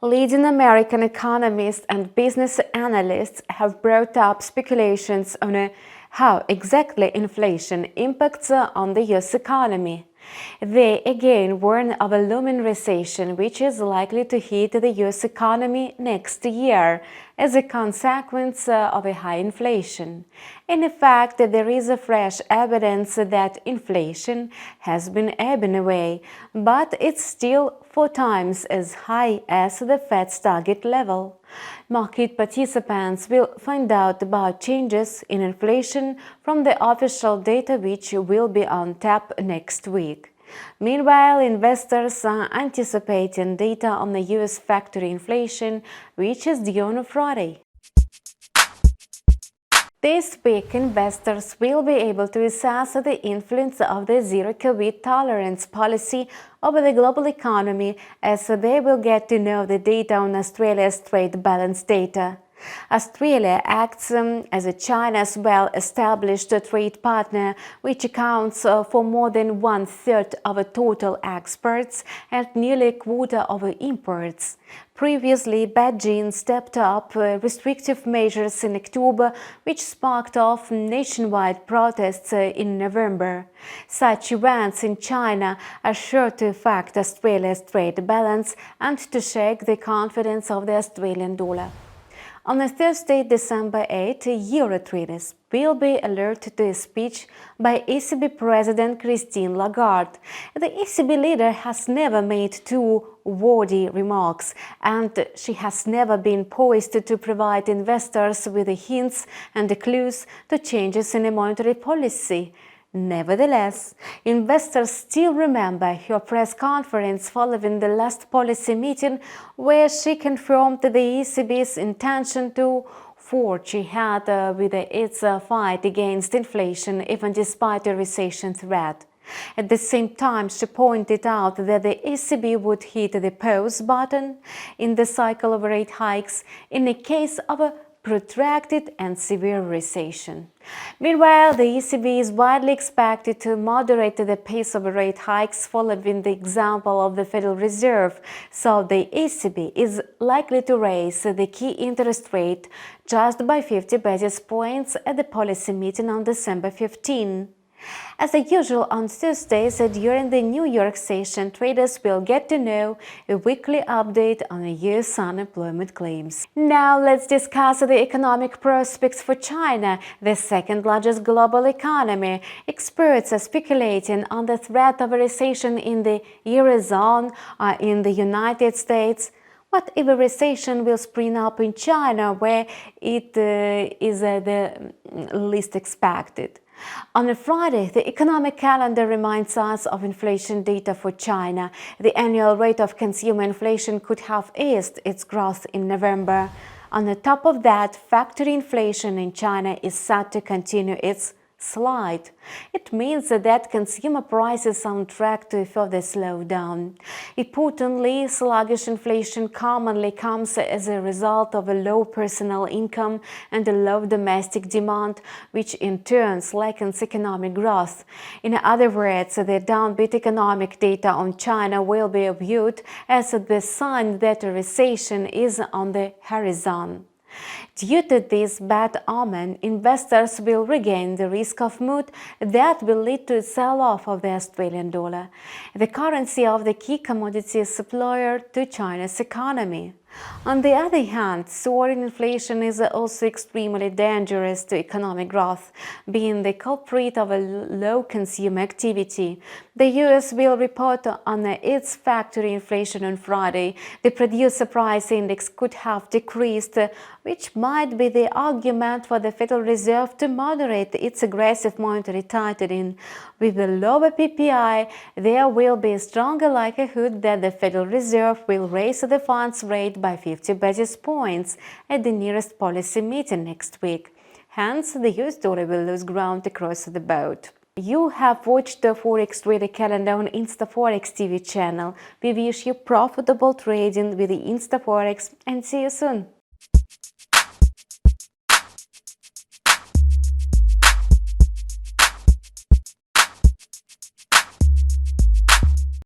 Leading American economists and business analysts have brought up speculations on how exactly inflation impacts on the US economy. They again warn of a looming recession which is likely to hit the US economy next year as a consequence of a high inflation. In fact, there is fresh evidence that inflation has been ebbing away, but it's still 4 times as high as the Fed's target level. Market participants will find out about changes in inflation from the official data which will be on tap next week. Meanwhile, investors are anticipating data on the US factory inflation, which is due on Friday. This week, investors will be able to assess the influence of the zero-COVID tolerance policy over the global economy as they will get to know the data on Australia's trade balance data. Australia acts as China's well-established trade partner, which accounts for more than 1/3 of total exports and nearly a quarter of imports. Previously, Beijing stepped up restrictive measures in October, which sparked off nationwide protests in November. Such events in China are sure to affect Australia's trade balance and to shake the confidence of the Australian dollar. On Thursday, December 8, Euro traders will be alerted to a speech by ECB President Christine Lagarde. The ECB leader has never made too wordy remarks, and she has never been poised to provide investors with hints and clues to changes in monetary policy. Nevertheless, investors still remember her press conference following the last policy meeting, where she confirmed the ECB's intention to forge ahead with its fight against inflation, even despite a recession threat. At the same time, she pointed out that the ECB would hit the pause button in the cycle of rate hikes in the case of a protracted and severe recession. Meanwhile, the ECB is widely expected to moderate the pace of rate hikes following the example of the Federal Reserve, so the ECB is likely to raise the key interest rate just by 50 basis points at the policy meeting on December 15. As usual on Thursdays during the New York session, traders will get to know a weekly update on the US unemployment claims. Now let's discuss the economic prospects for China, the second largest global economy. Experts are speculating on the threat of a recession in the Eurozone or in the United States. What if a recession will spring up in China, where it is the least expected? On Friday, the economic calendar reminds us of inflation data for China. The annual rate of consumer inflation could have eased its growth in November. On the top of that, factory inflation in China is set to continue its slide. It means that consumer prices are on track to further slow down. Importantly, sluggish inflation commonly comes as a result of a low personal income and a low domestic demand, which in turn slackens economic growth. In other words, the downbeat economic data on China will be viewed as the sign that a recession is on the horizon. Due to this bad omen, investors will regain the risk of mood that will lead to a sell-off of the Australian dollar, the currency of the key commodity supplier to China's economy. On the other hand, soaring inflation is also extremely dangerous to economic growth, being the culprit of a low consumer activity. The US will report on its factory inflation on Friday. The producer price index could have decreased, which might be the argument for the Federal Reserve to moderate its aggressive monetary tightening. With the lower PPI, there will be a stronger likelihood that the Federal Reserve will raise the funds rate by 50 basis points at the nearest policy meeting next week. Hence, the US dollar will lose ground across the board. You have watched the Forex Trader Calendar on InstaForex TV channel. We wish you profitable trading with the InstaForex and see you soon!